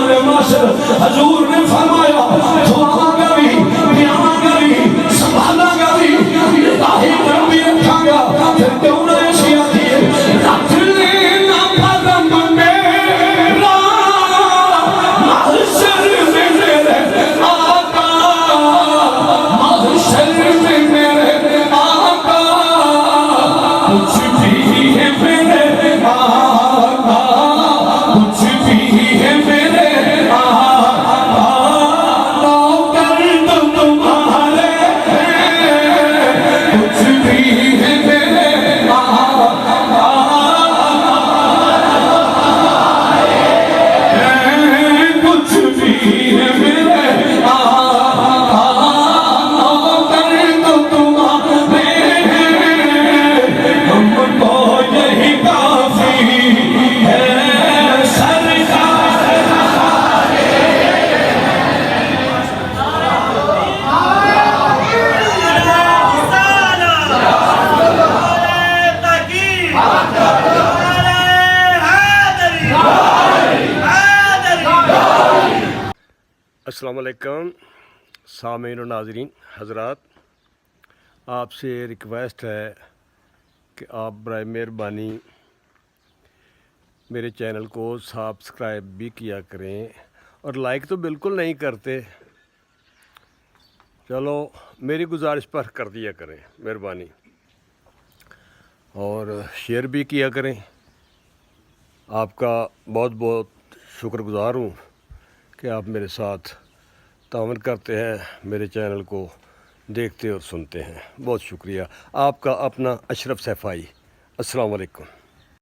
میدان معاشر حضور نے فرمایا دعا گا بھی پیاں گا بھی سنبھالا گا بھی نگاہی طرف بھی رکھا گا پھر کیوں نہ اشیاء دیے رکھ لینا پرم میرا محشر میں میرے آقا محشر میں میرے آقا کچھ بھی ہے میرے آقا کچھ بھی ہے میرے آقا نوکر تو تمہارے کچھ بھی ہے میرے آقا کچھ بھی ہے میرے آقا نوکر تو تمہارے ہم کو یہی کافی ہے سرکار السلام علیکم سامعین و ناظرین حضرات، آپ سے ریکویسٹ ہے کہ آپ برائے مہربانی میرے چینل کو سبسکرائب بھی کیا کریں، اور لائک تو بالکل نہیں کرتے، چلو میری گزارش پر کر دیا کریں مہربانی، اور شیئر بھی کیا کریں۔ آپ کا بہت بہت شکر گزار ہوں کہ آپ میرے ساتھ تعاون کرتے ہیں، میرے چینل کو دیکھتے اور سنتے ہیں، بہت شکریہ۔ آپ کا اپنا اشرف سیفائی۔ السلام علیکم۔